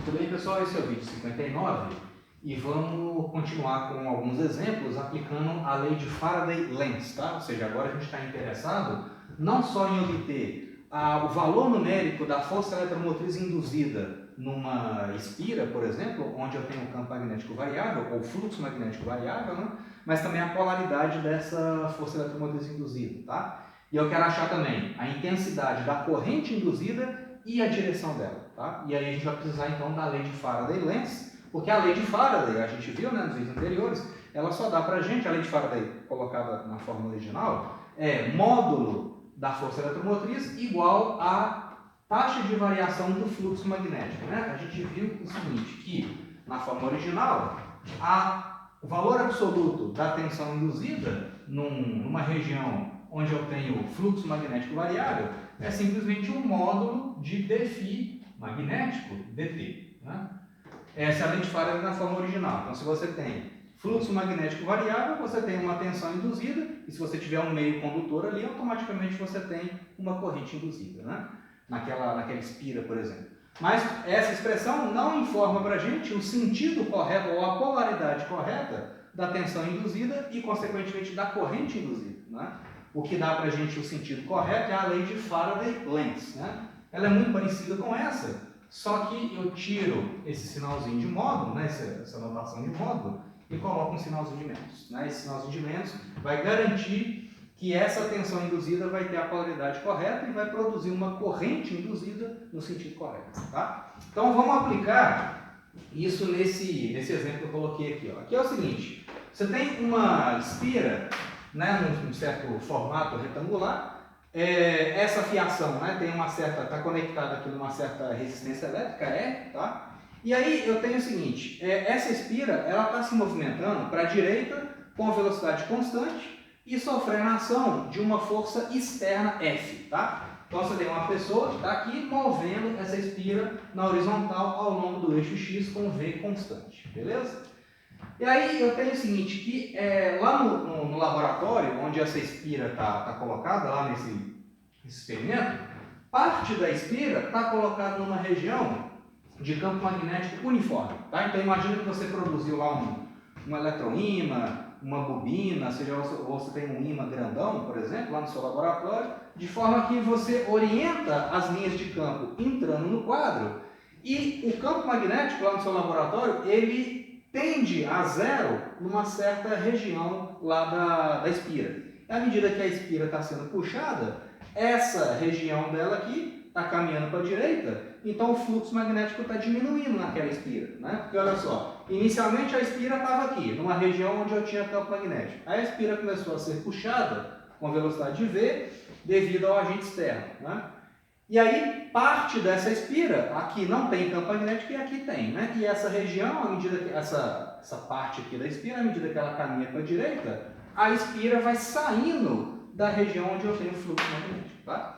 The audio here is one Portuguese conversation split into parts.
Tudo bem, pessoal? Esse é o vídeo 59 e vamos continuar com alguns exemplos aplicando a lei de Faraday-Lenz, tá? Ou seja, agora a gente está interessado não só em obter o valor numérico da força eletromotriz induzida numa espira, por exemplo, onde eu tenho um campo magnético variável, ou fluxo magnético variável, né? Mas também a polaridade dessa força eletromotriz induzida, tá? E eu quero achar também a intensidade da corrente induzida e a direção dela, tá? E aí a gente vai precisar então da lei de Faraday-Lenz, porque a lei de Faraday, a gente viu, né, nos vídeos anteriores, ela só dá pra gente, a lei de Faraday colocada na fórmula original, é módulo da força eletromotriz igual a taxa de variação do fluxo magnético, né? A gente viu o seguinte, que na fórmula original, o valor absoluto da tensão induzida numa região onde eu tenho fluxo magnético variável é simplesmente um módulo de dφ magnético dt. Né? Essa é a lei de Faraday na forma original. Então, se você tem fluxo magnético variável, você tem uma tensão induzida, e se você tiver um meio condutor ali, automaticamente você tem uma corrente induzida, né? naquela espira, por exemplo. Mas essa expressão não informa para a gente o sentido correto ou a polaridade correta da tensão induzida e, consequentemente, da corrente induzida. Né? O que dá para a gente o sentido correto é a lei de Faraday-Lenz. Né? Ela é muito parecida com essa, só que eu tiro esse sinalzinho de módulo, né? essa notação de módulo, e coloco um sinalzinho de menos. Né? Esse sinalzinho de menos vai garantir que essa tensão induzida vai ter a polaridade correta e vai produzir uma corrente induzida no sentido correto. Tá? Então vamos aplicar isso nesse exemplo que eu coloquei aqui. Ó. Aqui é o seguinte, você tem uma espira, né, num certo formato retangular, essa fiação, né, tem uma certa, está conectada aqui numa certa resistência elétrica, tá? E aí eu tenho o seguinte, essa espira ela está se movimentando para a direita com velocidade constante e sofrendo a ação de uma força externa F, tá? Então você tem uma pessoa que está aqui movendo essa espira na horizontal ao longo do eixo X com V constante, beleza? E aí eu tenho o seguinte, que lá no laboratório, onde essa espira está colocada, lá nesse experimento, parte da espira está colocada numa região de campo magnético uniforme. Tá? Então imagina que você produziu lá um eletroímã, uma bobina, ou você tem um ímã grandão, por exemplo, lá no seu laboratório, de forma que você orienta as linhas de campo entrando no quadro e o campo magnético lá no seu laboratório, ele tende a zero numa certa região lá da espira. À medida que a espira está sendo puxada, essa região dela aqui está caminhando para a direita, então o fluxo magnético está diminuindo naquela espira. Né? Porque olha só, inicialmente a espira estava aqui, numa região onde eu tinha campo magnético. Aí a espira começou a ser puxada com velocidade de V devido ao agente externo. Né? E aí, parte dessa espira, aqui não tem campo magnético e aqui tem, né? E essa região, à medida que essa parte aqui da espira, à medida que ela caminha para a direita, a espira vai saindo da região onde eu tenho fluxo magnético, tá?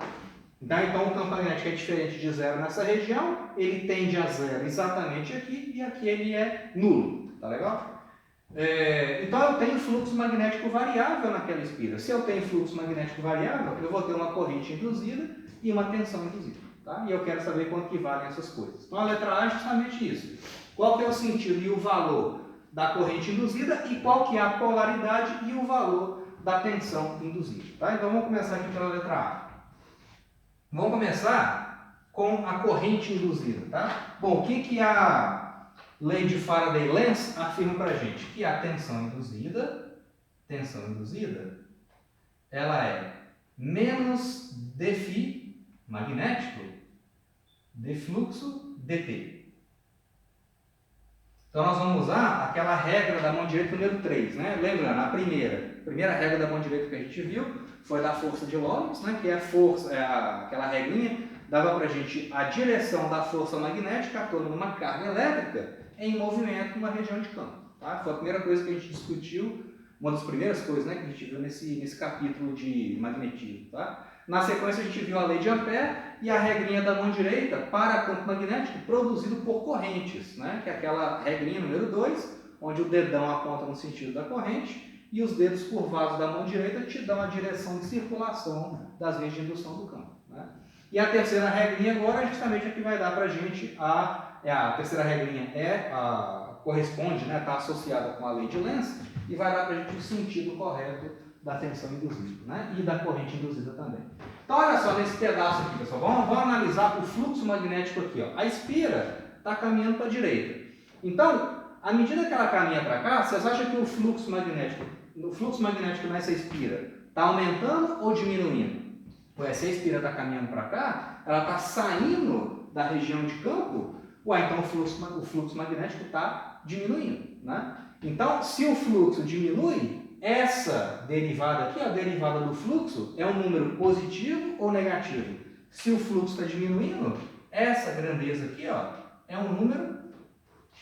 Então o campo magnético é diferente de zero nessa região, ele tende a zero exatamente aqui, e aqui ele é nulo, tá legal? Então eu tenho fluxo magnético variável naquela espira. Se eu tenho fluxo magnético variável, eu vou ter uma corrente induzida e uma tensão induzida. Tá? E eu quero saber quanto que valem essas coisas. Então a letra A é justamente isso. Qual que é o sentido e o valor da corrente induzida e qual que é a polaridade e o valor da tensão induzida. Tá? Então vamos começar aqui pela letra A. Vamos começar com a corrente induzida. Tá? Bom, o que a lei de Faraday-Lenz afirma para a gente? Que a tensão induzida, ela é menos dφ magnético de fluxo dt. Então nós vamos usar aquela regra da mão direita número 3, né? Lembrando, a primeira regra da mão direita que a gente viu foi da força de Lorentz, né? Que é a força, aquela regrinha dava para a gente a direção da força magnética atuando numa carga elétrica em movimento numa região de campo. Tá? Foi a primeira coisa que a gente discutiu, uma das primeiras coisas, né, que a gente viu nesse capítulo de magnetismo. Tá? Na sequência a gente viu a lei de Ampère e a regrinha da mão direita para campo magnético produzido por correntes, né? Que é aquela regrinha número 2, onde o dedão aponta no sentido da corrente e os dedos curvados da mão direita te dão a direção de circulação das linhas de indução do campo. Né? E a terceira regrinha agora é justamente a que vai dar para a gente a terceira regrinha corresponde, né, está associada com a lei de Lenz e vai dar para a gente o sentido correto da tensão induzida, né, e da corrente induzida também. Então, olha só, nesse pedaço aqui, pessoal, vamos analisar o fluxo magnético aqui. Ó. A espira está caminhando para a direita. Então, à medida que ela caminha para cá, vocês acham que o fluxo magnético nessa espira está aumentando ou diminuindo? Ué, se a espira está caminhando para cá, ela está saindo da região de campo, então o fluxo magnético está diminuindo, né? Então, se o fluxo diminui, essa derivada aqui, a derivada do fluxo, é um número positivo ou negativo? Se o fluxo está diminuindo, essa grandeza aqui, ó, é um número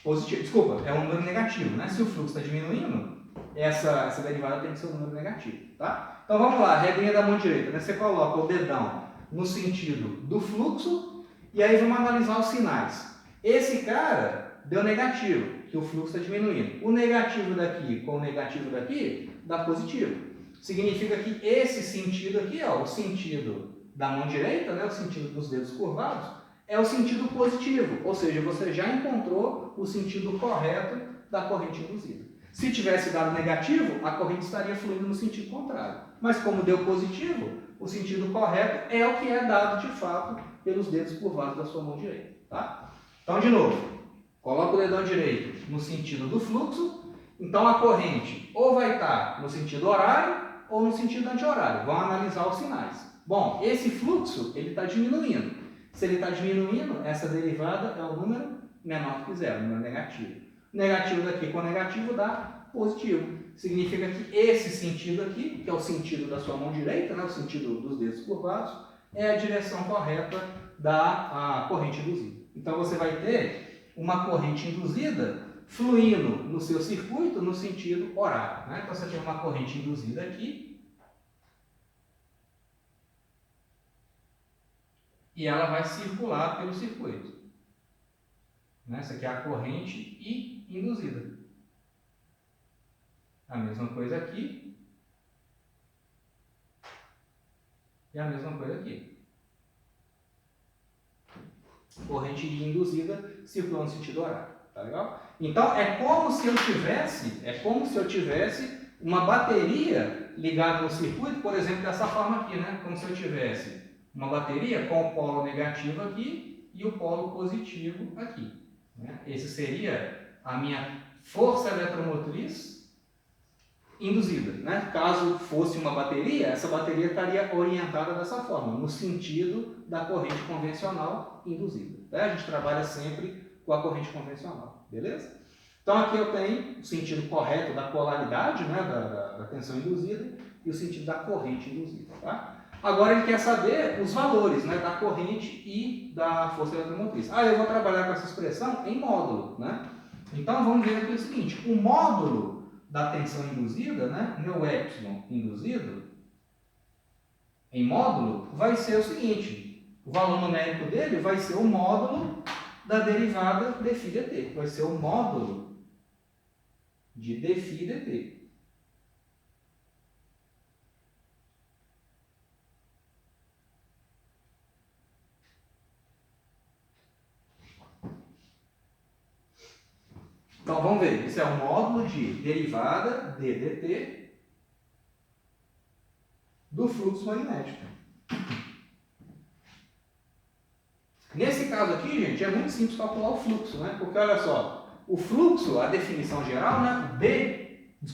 positivo. Desculpa, é um número negativo, né? Se o fluxo está diminuindo, essa derivada tem que ser um número negativo, tá? Então vamos lá, regrinha da mão direita, né? Você coloca o dedão no sentido do fluxo e aí vamos analisar os sinais. Esse cara deu negativo, que o fluxo está diminuindo. O negativo daqui com o negativo daqui dá positivo. Significa que esse sentido aqui, ó, o sentido da mão direita, né, o sentido dos dedos curvados, é o sentido positivo. Ou seja, você já encontrou o sentido correto da corrente induzida. Se tivesse dado negativo, a corrente estaria fluindo no sentido contrário. Mas como deu positivo, o sentido correto é o que é dado de fato pelos dedos curvados da sua mão direita. Tá? Então, de novo, coloca o dedão direito no sentido do fluxo. Então, a corrente ou vai estar no sentido horário ou no sentido anti-horário. Vamos analisar os sinais. Bom, esse fluxo ele está diminuindo. Se ele está diminuindo, essa derivada é o número menor que zero, o número negativo. Negativo daqui com negativo dá positivo. Significa que esse sentido aqui, que é o sentido da sua mão direita, né, o sentido dos dedos curvados, é a direção correta da corrente induzida. Então você vai ter uma corrente induzida fluindo no seu circuito no sentido horário. Né? Então você tem uma corrente induzida aqui e ela vai circular pelo circuito. Essa aqui é a corrente induzida. A mesma coisa aqui. E a mesma coisa aqui. Corrente induzida circulando no sentido horário. Tá legal? Então, é como se eu tivesse uma bateria ligada no circuito, por exemplo, dessa forma aqui, né? Como se eu tivesse uma bateria com o polo negativo aqui e o polo positivo aqui. Né? Esse seria a minha força eletromotriz induzida. Né? Caso fosse uma bateria, essa bateria estaria orientada dessa forma, no sentido da corrente convencional induzida. Tá? A gente trabalha sempre com a corrente convencional, beleza? Então aqui eu tenho o sentido correto da polaridade, né, da tensão induzida e o sentido da corrente induzida. Tá? Agora ele quer saber os valores, né, da corrente e da força eletromotriz. Eu vou trabalhar com essa expressão em módulo. Né? Então vamos ver aqui o seguinte, o módulo da tensão induzida, né, meu epsilon induzido, em módulo, vai ser o seguinte, o valor numérico dele vai ser o módulo da derivada dφ dt. Vai ser o módulo de dφ dt. Então, vamos ver. Isso é o módulo de derivada de dt do fluxo magnético. Nesse caso aqui, gente, é muito simples calcular o fluxo, né? Porque, olha só, o fluxo, a definição geral, né?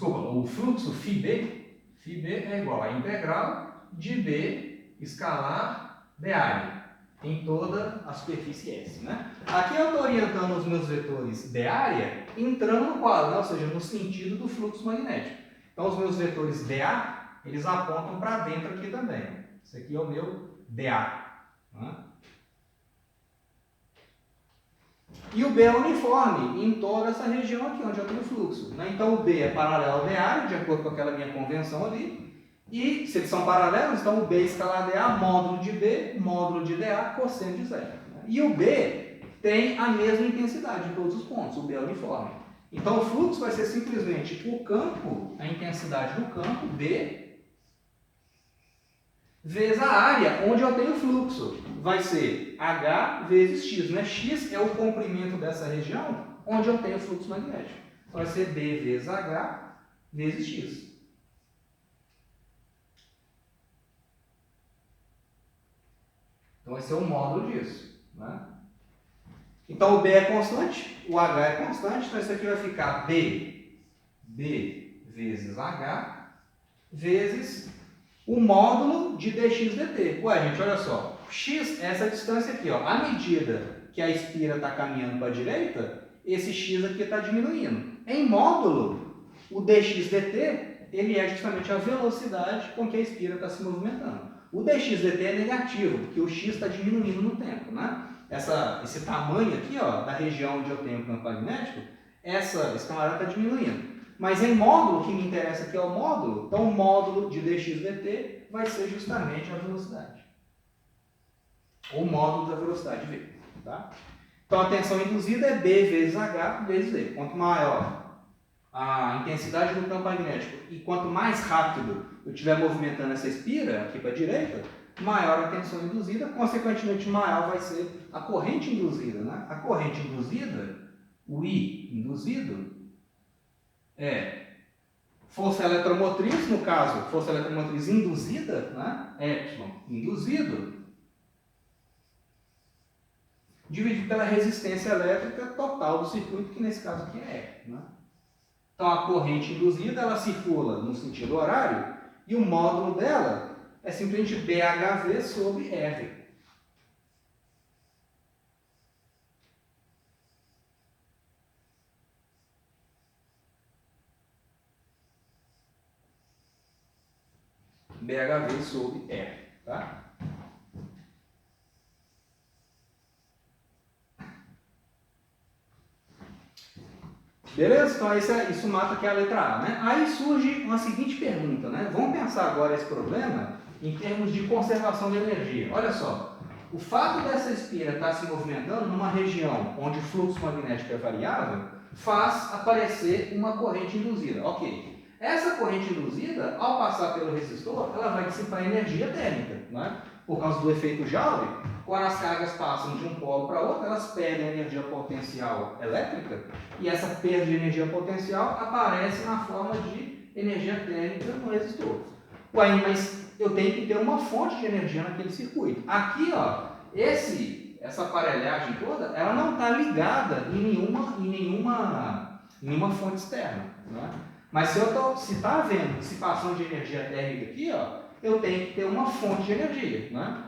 O fluxo φB é igual a integral de B escalar de área em toda a superfície S, né? Aqui eu estou orientando os meus vetores de área entrando no quadro, né? Ou seja, no sentido do fluxo magnético. Então, os meus vetores dA, eles apontam para dentro aqui também. Esse aqui é o meu dA. Né? E o B é uniforme em toda essa região aqui, onde eu tenho fluxo. Né? Então, o B é paralelo ao dA, de acordo com aquela minha convenção ali. E, se eles são paralelos, então o B escalar dA, módulo de B, módulo de dA, cosseno de zero. Né? E o B tem a mesma intensidade em todos os pontos, o B é uniforme. Então, o fluxo vai ser simplesmente o campo, a intensidade do campo, B, vezes a área onde eu tenho fluxo. Vai ser H vezes X, né? X é o comprimento dessa região onde eu tenho fluxo magnético. Então, vai ser B vezes H vezes X. Então, esse é o módulo disso, né? Então, o B é constante, o H é constante, então isso aqui vai ficar B vezes H vezes o módulo de dx dt. Ué, gente, olha só. X é essa distância aqui, ó. À medida que a espira está caminhando para a direita, esse x aqui está diminuindo. Em módulo, o dx dt, ele é justamente a velocidade com que a espira está se movimentando. O dx dt é negativo, porque o x está diminuindo no tempo, né? Esse tamanho aqui, ó, da região onde eu tenho o campo magnético, esse camarada está diminuindo. Mas em módulo, o que me interessa aqui é o módulo, então o módulo de dx dt vai ser justamente a velocidade. O módulo da velocidade v. Tá? Então a tensão induzida é B vezes H vezes E. Quanto maior a intensidade do campo magnético e quanto mais rápido eu estiver movimentando essa espira aqui para a direita, maior a tensão induzida, consequentemente maior vai ser a corrente induzida. Né? A corrente induzida, o I induzido, é força eletromotriz, no caso, força eletromotriz induzida, né? Y induzido, dividido pela resistência elétrica total do circuito, que nesse caso aqui é E. Né? Então a corrente induzida, ela circula no sentido horário, e o módulo dela é simplesmente BHV sobre R. BHV sobre R, tá? Beleza? Então isso mata aqui a letra A, né? Aí surge uma seguinte pergunta, né? Vamos pensar agora esse problema em termos de conservação de energia. Olha só, o fato dessa espira estar se movimentando numa região onde o fluxo magnético é variável faz aparecer uma corrente induzida. Ok. Essa corrente induzida, ao passar pelo resistor, ela vai dissipar energia térmica, né? Por causa do efeito Joule, quando as cargas passam de um polo para outro, elas perdem energia potencial elétrica e essa perda de energia potencial aparece na forma de energia térmica no resistor. Ué, mas eu tenho que ter uma fonte de energia naquele circuito. Aqui, ó, essa aparelhagem toda, ela não está ligada em nenhuma fonte externa, né? Mas se está havendo dissipação de energia térmica aqui, ó, eu tenho que ter uma fonte de energia, né?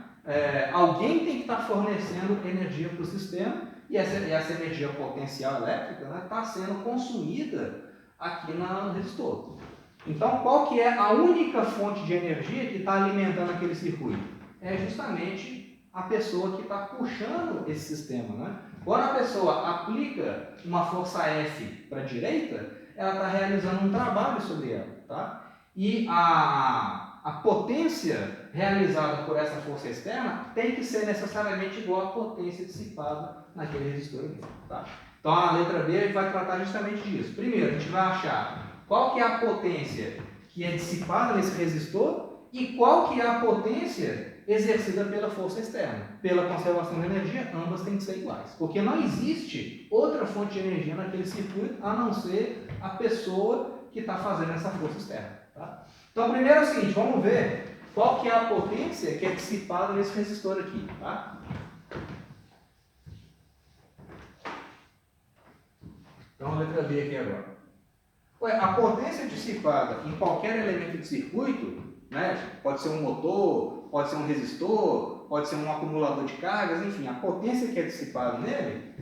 Alguém tem que estar fornecendo energia para o sistema e essa energia potencial elétrica está sendo consumida aqui no resistor. Então, qual que é a única fonte de energia que está alimentando aquele circuito? É justamente a pessoa que está puxando esse sistema. Né? Quando a pessoa aplica uma força F para a direita, ela está realizando um trabalho sobre ela. Tá? E a potência realizada por essa força externa tem que ser necessariamente igual à potência dissipada naquele resistor aqui. Tá? Então, a letra B vai tratar justamente disso. Primeiro, a gente vai achar qual que é a potência que é dissipada nesse resistor e qual que é a potência exercida pela força externa. Pela conservação de energia, ambas têm que ser iguais. Porque não existe outra fonte de energia naquele circuito a não ser a pessoa que está fazendo essa força externa. Tá? Então, primeiro é o seguinte, vamos ver qual que é a potência que é dissipada nesse resistor aqui. Tá? Então, a letra B aqui agora. A potência dissipada em qualquer elemento de circuito, né, pode ser um motor, pode ser um resistor, pode ser um acumulador de cargas, enfim, a potência que é dissipada nele,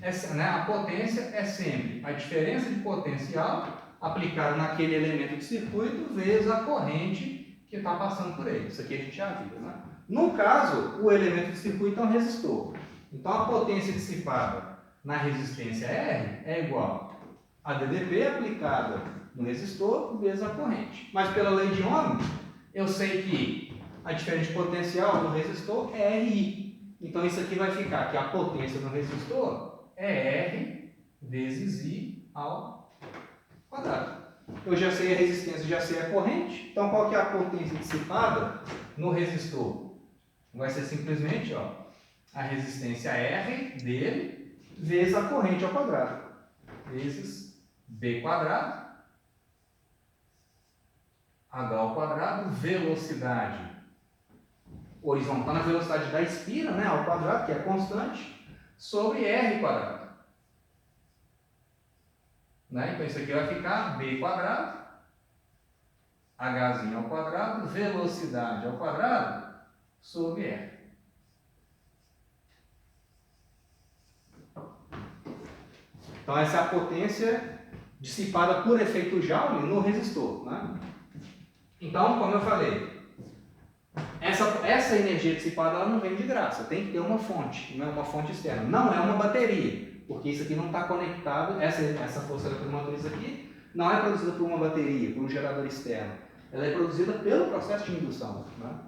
a potência é sempre a diferença de potencial aplicada naquele elemento de circuito vezes a corrente que está passando por ele. Isso aqui a gente já viu. Né? No caso, o elemento de circuito é um resistor. Então, a potência dissipada na resistência R é igual a DDP aplicada no resistor vezes a corrente. Mas pela lei de Ohm, eu sei que a diferença de potencial no resistor é RI. Então isso aqui vai ficar que a potência no resistor é R vezes I ao quadrado. Eu já sei a resistência, já sei a corrente. Então, qual que é a potência dissipada no resistor? Vai ser simplesmente a resistência R dele vezes a corrente ao quadrado. Vezes B quadrado, H ao quadrado, velocidade horizontal na velocidade da espira, né, ao quadrado, que é constante, sobre R quadrado. Né? Então, isso aqui vai ficar B quadrado, Hzinho ao quadrado, velocidade ao quadrado, sobre R. Então, essa é a potência dissipada por efeito Joule no resistor. Né? Então, como eu falei, essa energia dissipada ela não vem de graça, tem que ter uma fonte, não é uma fonte externa. Não é uma bateria, porque isso aqui não está conectado, essa força eletromotriz aqui não é produzida por uma bateria, por um gerador externo. Ela é produzida pelo processo de indução. Né?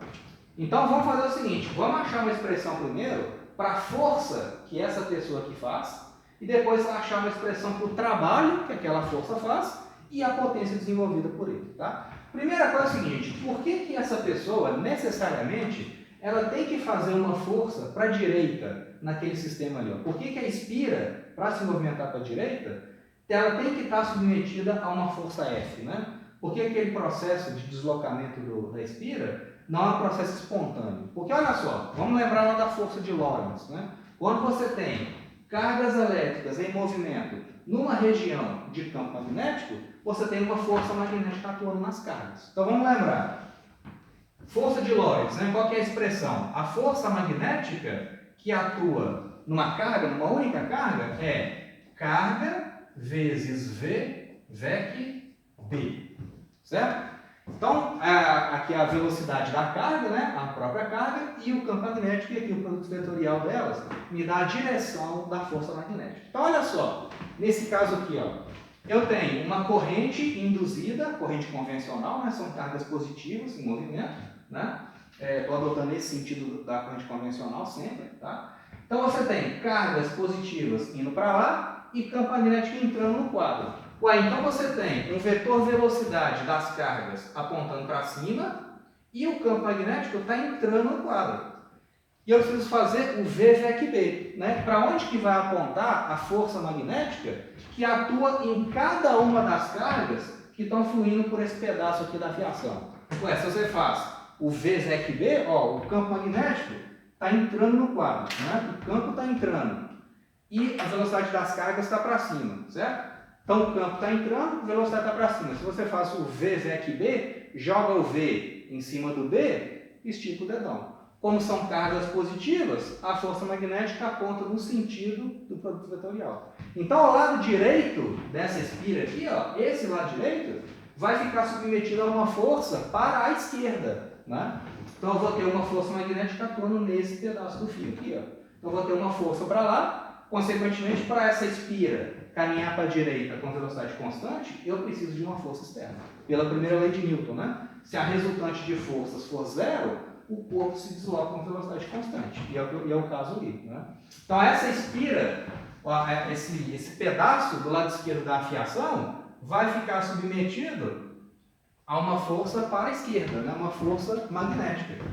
Então, vamos fazer o seguinte, vamos achar uma expressão primeiro para a força que essa pessoa aqui faz, e depois achar uma expressão para o trabalho que aquela força faz e a potência desenvolvida por ele. Tá? Primeira coisa é o seguinte, por que essa pessoa, necessariamente, ela tem que fazer uma força para a direita naquele sistema ali? Por que a espira, para se movimentar para a direita, ela tem que estar submetida a uma força F? Né? Porque aquele processo de deslocamento da espira não é um processo espontâneo. Porque olha só, vamos lembrar lá da força de Lorentz. Né? Quando você tem cargas elétricas em movimento numa região de campo magnético, você tem uma força magnética atuando nas cargas. Então vamos lembrar. Força de Lorentz, né? Qual que é a expressão? A força magnética que atua numa carga, numa única carga, é carga vezes V, VEC, B. Certo? Então, aqui é a velocidade da carga, né? A própria carga, e o campo magnético, e aqui o produto vetorial delas, me dá a direção da força magnética. Então, olha só, nesse caso aqui, eu tenho uma corrente induzida, corrente convencional, né? São cargas positivas em movimento, né? Estou adotando esse sentido da corrente convencional sempre, tá? Então, você tem cargas positivas indo para lá e campo magnético entrando no quadro. Então você tem um vetor velocidade das cargas apontando para cima e o campo magnético está entrando no quadro. E eu preciso fazer o VVEC-B, né? Para onde que vai apontar a força magnética que atua em cada uma das cargas que estão fluindo por esse pedaço aqui da fiação. Se você faz o VVEC-B, o campo magnético está entrando no quadro, né? O campo está entrando e a velocidade das cargas está para cima, certo? Então o campo está entrando, a velocidade está para cima. Se você faz o VVEC-B, joga o V em cima do B, estica o dedão. Como são cargas positivas, a força magnética aponta no sentido do produto vetorial. Então, ao lado direito dessa espira aqui, esse lado direito, vai ficar submetido a uma força para a esquerda. Né? Então, eu vou ter uma força magnética atuando nesse pedaço do fio aqui. Então, eu vou ter uma força para lá, consequentemente, para essa espira caminhar para a direita com velocidade constante, eu preciso de uma força externa. Pela primeira lei de Newton, né? Se a resultante de forças for zero, o corpo se desloca com velocidade constante. E é o caso ali. Né? Então, essa espira, esse pedaço do lado esquerdo da fiação, vai ficar submetido a uma força para a esquerda, né? Uma força magnética.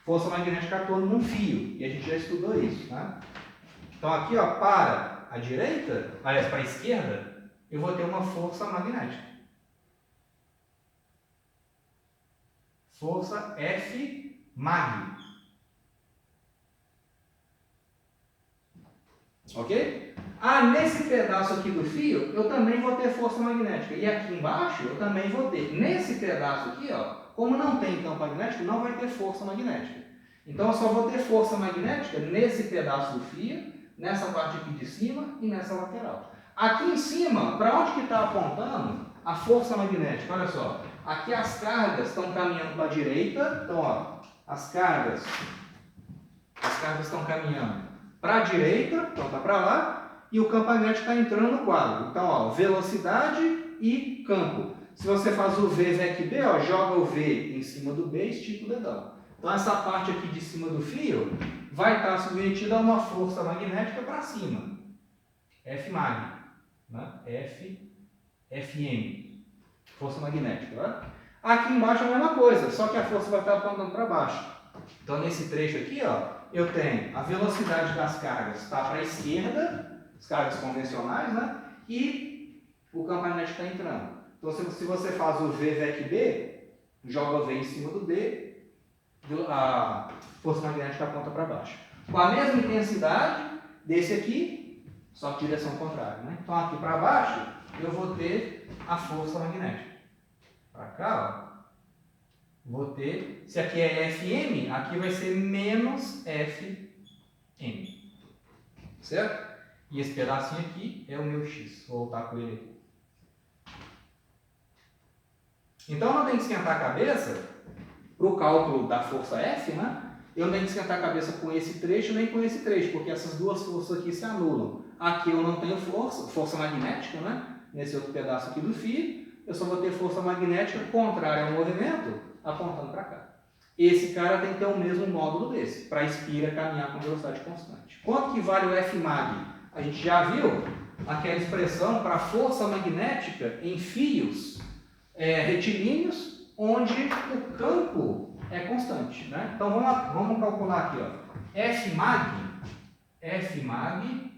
Força magnética atuando num fio. E a gente já estudou isso. Né? Então, aqui, para a direita, aliás, para a esquerda, eu vou ter uma força magnética. Força F mag. Ok? Nesse pedaço aqui do fio, eu também vou ter força magnética. E aqui embaixo, eu também vou ter. Nesse pedaço aqui, como não tem campo magnético, não vai ter força magnética. Então, eu só vou ter força magnética nesse pedaço do fio, nessa parte aqui de cima e nessa lateral. Aqui em cima, para onde que está apontando a força magnética? Olha só, aqui as cargas estão caminhando para a direita, então as cargas estão caminhando para a direita, então está para lá, e o campo magnético está entrando no quadro. Então, velocidade e campo. Se você faz o VVEC-B, joga o V em cima do B e estica o dedão. Então, essa parte aqui de cima do fio vai estar submetida a uma força magnética para cima. Fmag. Né? FM. força magnética. Tá? Aqui embaixo é a mesma coisa, só que a força vai estar apontando para baixo. Então, nesse trecho aqui, ó, eu tenho a velocidade das cargas está para a esquerda, as cargas convencionais, né? E o campo magnético está entrando. Então, se você faz o V VEC B, joga o V em cima do D, a força magnética aponta para baixo. Com a mesma intensidade desse aqui, só que direção contrária. Né? Então, aqui para baixo, eu vou ter a força magnética. Para cá, ó, vou ter, se aqui é Fm, aqui vai ser menos Fm. Certo? E esse pedacinho aqui é o meu x. Vou voltar com ele aqui. Então, não tem que esquentar a cabeça para o cálculo da força F, né? Eu não tenho que esquentar a cabeça com esse trecho nem com esse trecho, porque essas duas forças aqui se anulam. Aqui eu não tenho força magnética, né? Nesse outro pedaço aqui do fio, eu só vou ter força magnética contrária ao movimento, apontando para cá. Esse cara tem que ter o mesmo módulo desse, para a espira caminhar com velocidade constante. Quanto que vale o Fmag? A gente já viu aquela expressão para força magnética em fios retilíneos, onde o campo é constante. Né? Então vamos calcular aqui, ó. Fmag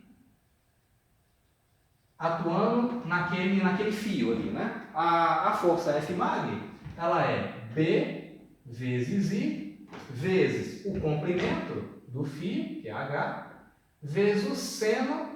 atuando naquele fio ali. Né? A força Fmag, ela é B vezes I, vezes o comprimento do fio, que é H, vezes o seno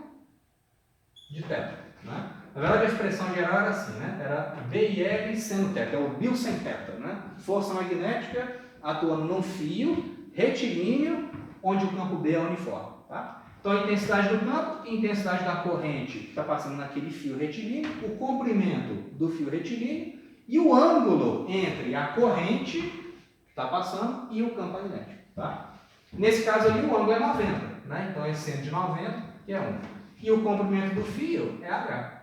de θ. Né? Na verdade, a expressão geral era assim, né? Era BIL seno θ, é o bil sem θ. Né? Força magnética atuando num fio retilíneo, onde o campo B é uniforme. Tá? Então, a intensidade do campo, a intensidade da corrente que está passando naquele fio retilíneo, o comprimento do fio retilíneo e o ângulo entre a corrente que está passando e o campo magnético. Tá? Nesse caso ali, o ângulo é 90. Né? Então, é seno de 90, que é 1. E o comprimento do fio é H.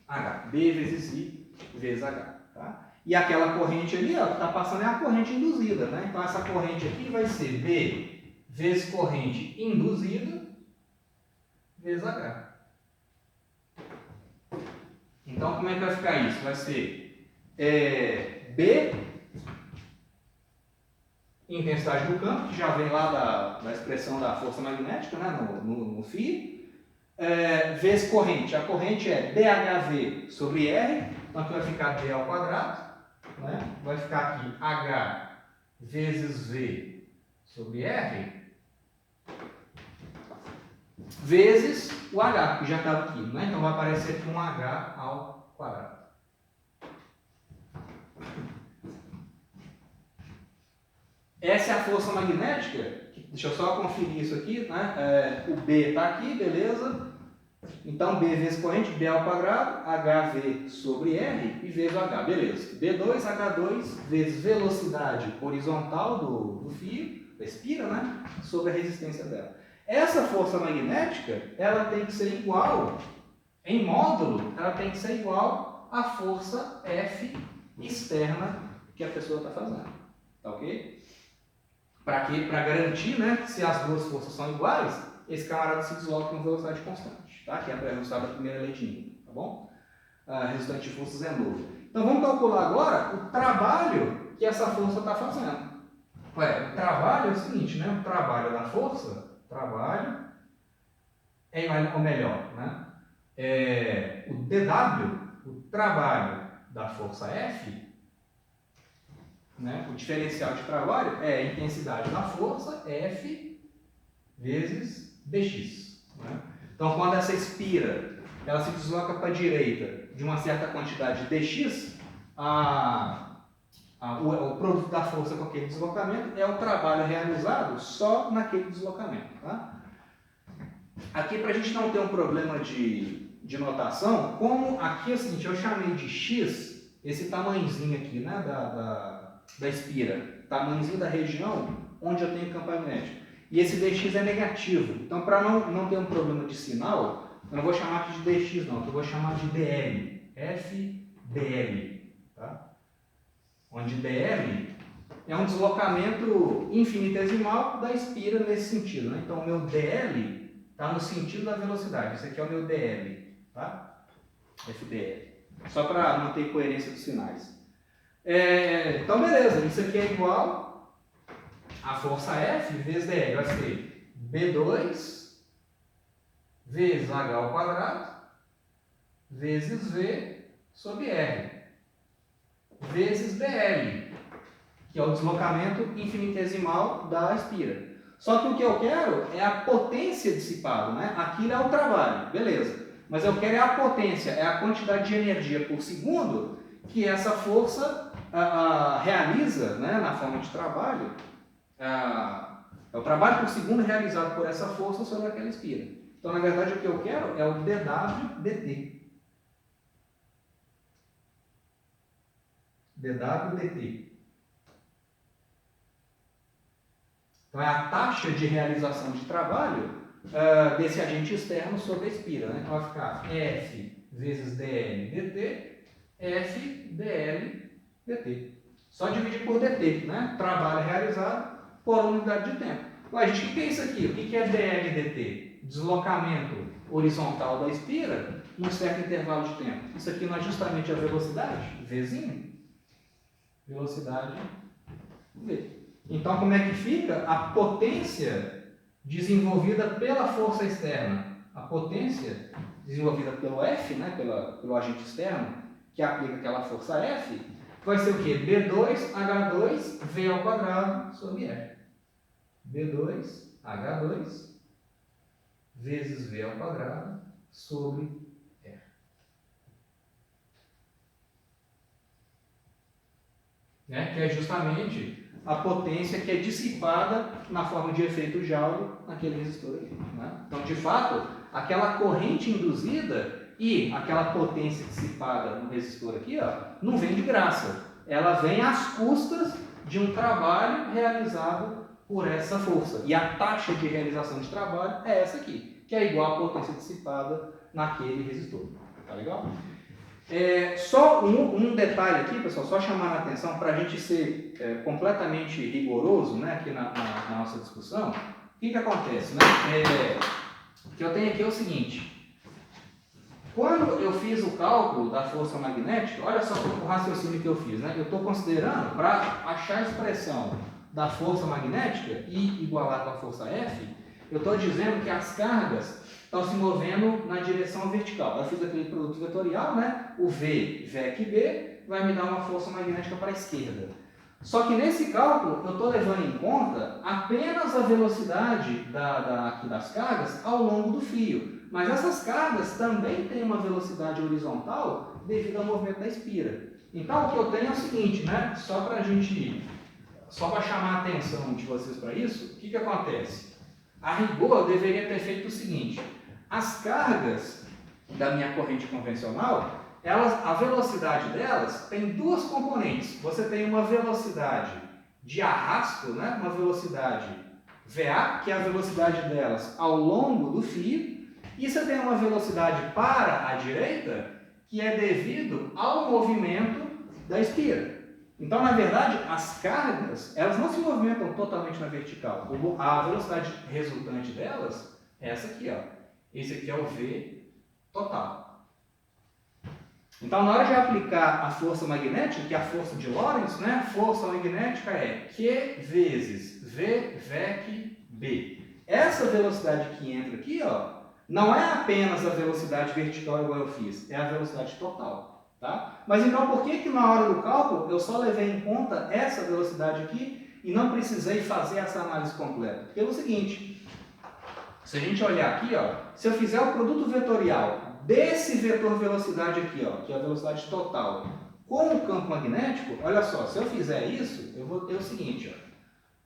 H. B vezes I vezes H. Tá? E aquela corrente ali, ó, que está passando é a corrente induzida. Né? Então, essa corrente aqui vai ser B vezes corrente induzida vezes H. Então, como é que vai ficar isso? Vai ser B, intensidade do campo, que já vem lá da expressão da força magnética, né, no fio, vezes corrente. A corrente é DHV sobre R, então aqui vai ficar D ao quadrado, né? Vai ficar aqui H vezes V sobre R, vezes o H, que já estava aqui. Né? Então vai aparecer aqui um H ao quadrado. Essa é a força magnética. Deixa eu só conferir isso aqui. Né? O B está aqui, beleza? Então, B vezes corrente, B ao quadrado, HV sobre R e vezes o H, beleza. B2, H2 vezes velocidade horizontal do fio, da espira, né? Sobre a resistência dela. Essa força magnética, ela tem que ser igual, em módulo, ela tem que ser igual à força F externa que a pessoa está fazendo. Tá ok? Para quê? Para garantir, né, que se as duas forças são iguais, esse camarada se desloca com velocidade constante, tá? Que é o resultado da primeira lei de Newton, tá bom? A resultante de forças é nula. Então vamos calcular agora o trabalho que essa força está fazendo. O trabalho é o seguinte, né? O trabalho da força, ou melhor, né? O DW, o trabalho da força F, né? O diferencial de trabalho é a intensidade da força, F, vezes dx. Né? Então, quando essa espira ela se desloca para a direita de uma certa quantidade de dx, o produto da força com aquele deslocamento é o trabalho realizado só naquele deslocamento. Tá? Aqui, para a gente não ter um problema de notação, como aqui é o seguinte, eu chamei de x, esse tamanhozinho aqui, né, da espira, tamanhozinho da região onde eu tenho campo magnético. E esse dx é negativo. Então, para não ter um problema de sinal, eu não vou chamar aqui de dx não, eu vou chamar de dl, fdl. Tá? Onde dl é um deslocamento infinitesimal da espira nesse sentido. Né? Então, o meu dl está no sentido da velocidade. Esse aqui é o meu dl. Tá? FDL. Só para manter coerência dos sinais. Então, beleza. Isso aqui é igual a força F vezes dl. Vai ser B2 vezes H ao quadrado vezes V sobre R vezes BL, que é o deslocamento infinitesimal da espira. Só que o que eu quero é a potência dissipada, né? Aquilo é o trabalho, beleza. Mas eu quero é a potência, é a quantidade de energia por segundo que essa força realiza, né, na forma de trabalho. É o trabalho por segundo realizado por essa força sobre aquela espira. Então, na verdade, o que eu quero é o dW dt. dW dt. Então, é a taxa de realização de trabalho desse agente externo sobre a espira. Né? Então, vai ficar F vezes dl dt, F dl dt. Só dividir por dt, né? Trabalho realizado por unidade de tempo. Ué, gente, o que é isso aqui? O que é dl dt? Deslocamento horizontal da espira em um certo intervalo de tempo. Isso aqui não é justamente a velocidade? Vzinho? Velocidade V. Então, como é que fica a potência desenvolvida pela força externa? A potência desenvolvida pelo F, né, pelo agente externo, que aplica aquela força F, vai ser o quê? B2H2 V ao quadrado sobre R. B2H2 vezes V ao quadrado sobre R. Né? Que é justamente a potência que é dissipada na forma de efeito Joule naquele resistor aqui. Né? Então, de fato, aquela corrente induzida e aquela potência dissipada no resistor aqui, ó, não vem de graça. Ela vem às custas de um trabalho realizado por essa força. E a taxa de realização de trabalho é essa aqui, que é igual à potência dissipada naquele resistor. Tá legal? Só um detalhe aqui, pessoal, só chamar a atenção para a gente ser completamente rigoroso, né, aqui na nossa discussão. O que acontece? Né? O que eu tenho aqui é o seguinte: quando eu fiz o cálculo da força magnética, olha só o raciocínio que eu fiz. Né? Eu estou considerando, para achar a expressão da força magnética e igualar com a força F, eu estou dizendo que as cargas estão se movendo na direção vertical. Eu fiz aquele produto vetorial, né? O V, VEC B, vai me dar uma força magnética para a esquerda. Só que nesse cálculo, eu estou levando em conta apenas a velocidade das cargas ao longo do fio. Mas essas cargas também têm uma velocidade horizontal devido ao movimento da espira. Então, o que eu tenho é o seguinte, né? Só para chamar a atenção de vocês para isso, o que acontece? A rigor, eu deveria ter feito o seguinte: as cargas da minha corrente convencional, a velocidade delas tem duas componentes. Você tem uma velocidade de arrasto, né? Uma velocidade VA, que é a velocidade delas ao longo do fio, e você tem uma velocidade para a direita, que é devido ao movimento da espira. Então, na verdade, as cargas, elas não se movimentam totalmente na vertical. A velocidade resultante delas é essa aqui, ó. Esse aqui é o V total. Então, na hora de aplicar a força magnética, que é a força de Lorentz, né? Força magnética é Q vezes V VEC B. Essa velocidade que entra aqui, ó, não é apenas a velocidade vertical igual eu fiz, é a velocidade total. Tá? Mas então, por que na hora do cálculo eu só levei em conta essa velocidade aqui e não precisei fazer essa análise completa? Pelo seguinte, se a gente olhar aqui, ó, se eu fizer o produto vetorial desse vetor velocidade aqui, ó, que é a velocidade total, com o campo magnético, olha só, se eu fizer isso, eu vou ter o seguinte, ó,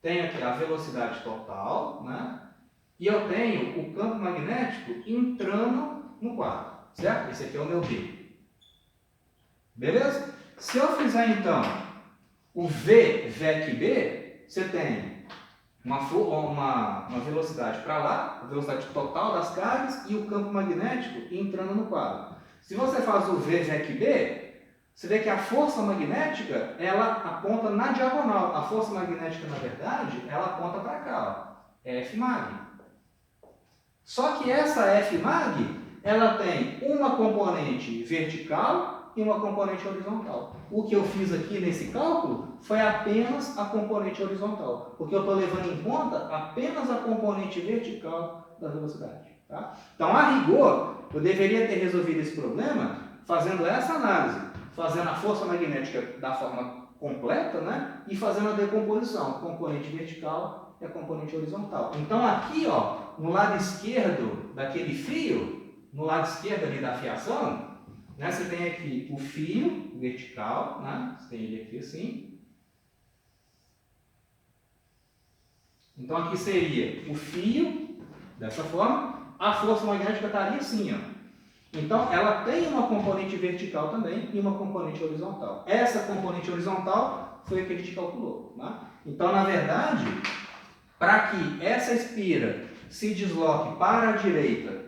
tenho aqui a velocidade total, né? E eu tenho o campo magnético entrando no quadro, certo? Esse aqui é o meu B. Beleza? Se eu fizer então o V VEC B, você tem uma velocidade para lá, a velocidade total das cargas e o campo magnético entrando no quadro. Se você faz o V VEC B, você vê que a força magnética ela aponta na diagonal. A força magnética, na verdade, ela aponta para cá, ó, é F mag. Só que essa F mag ela tem uma componente vertical e uma componente horizontal. O que eu fiz aqui nesse cálculo foi apenas a componente horizontal, porque eu estou levando em conta apenas a componente vertical da velocidade. Tá? Então, a rigor, eu deveria ter resolvido esse problema fazendo essa análise, fazendo a força magnética da forma completa, né? E fazendo a decomposição, componente vertical e a componente horizontal. Então, aqui, ó, no lado esquerdo daquele fio, no lado esquerdo ali da fiação, né, você tem aqui o fio vertical, né? Você tem ele aqui assim. Então, aqui seria o fio, dessa forma. A força magnética estaria assim, ó. Então, ela tem uma componente vertical também e uma componente horizontal. Essa componente horizontal foi a que a gente calculou. Né? Então, na verdade, para que essa espira se desloque para a direita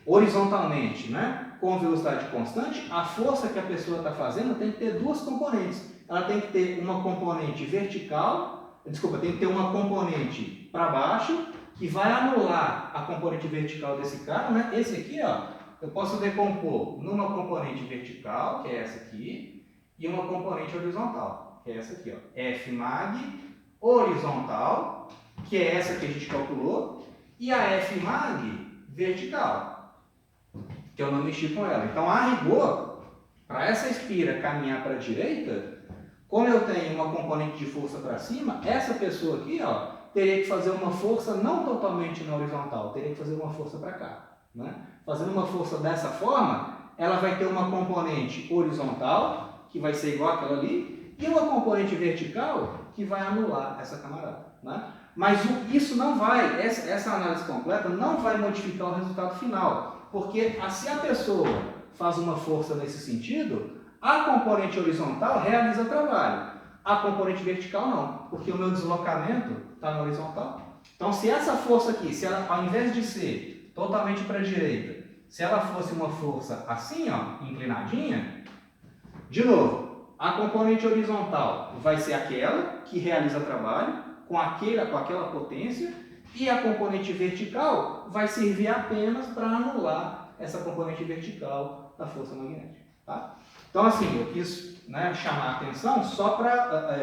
horizontalmente, né, com velocidade constante, a força que a pessoa está fazendo tem que ter duas componentes. Ela tem que ter uma componente vertical, tem que ter uma componente para baixo, que vai anular a componente vertical desse cara, né? Esse aqui, ó, eu posso decompor numa componente vertical, que é essa aqui, e uma componente horizontal, que é essa aqui, ó, Fmag horizontal, que é essa que a gente calculou, e a Fmag vertical, que eu não mexi com ela. Então, a rigor, para essa espira caminhar para a direita, como eu tenho uma componente de força para cima, essa pessoa aqui, ó, teria que fazer uma força não totalmente na horizontal, teria que fazer uma força para cá. Né? Fazendo uma força dessa forma, ela vai ter uma componente horizontal, que vai ser igual àquela ali, e uma componente vertical, que vai anular essa camarada. Né? Mas isso não vai, essa análise completa não vai modificar o resultado final, porque se a pessoa faz uma força nesse sentido, a componente horizontal realiza trabalho. A componente vertical não, porque o meu deslocamento está na horizontal. Então, se essa força aqui, se ela, ao invés de ser totalmente para a direita, se ela fosse uma força assim, ó, inclinadinha, de novo, a componente horizontal vai ser aquela que realiza trabalho com aquela potência, e a componente vertical vai servir apenas para anular essa componente vertical da força magnética. Tá? Então, assim, eu quis, né, chamar a atenção só para,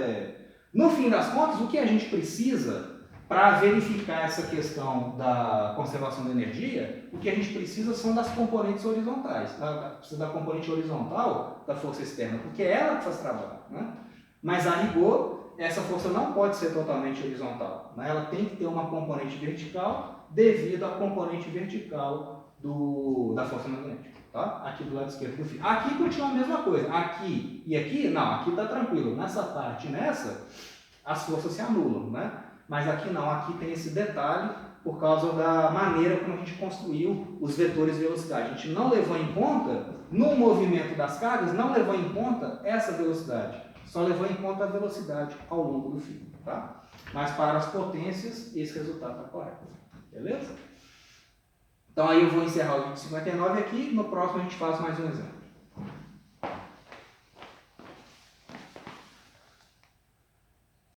no fim das contas, o que a gente precisa para verificar essa questão da conservação da energia, o que a gente precisa são das componentes horizontais. Precisa da componente horizontal da força externa, porque é ela que faz trabalho. Né? Mas, a rigor, essa força não pode ser totalmente horizontal. Né? Ela tem que ter uma componente vertical devido à componente vertical da força magnética. Tá? Aqui do lado esquerdo do fio. Aqui continua a mesma coisa. Aqui e aqui, não, aqui está tranquilo. Nessa parte e nessa, as forças se anulam, né? Mas aqui não, aqui tem esse detalhe por causa da maneira como a gente construiu os vetores de velocidade. A gente não levou em conta, no movimento das cargas, não levou em conta essa velocidade. Só levou em conta a velocidade ao longo do fio. Tá? Mas para as potências, esse resultado está correto. Beleza? Então aí eu vou encerrar o vídeo 59 aqui, no próximo a gente faz mais um exemplo.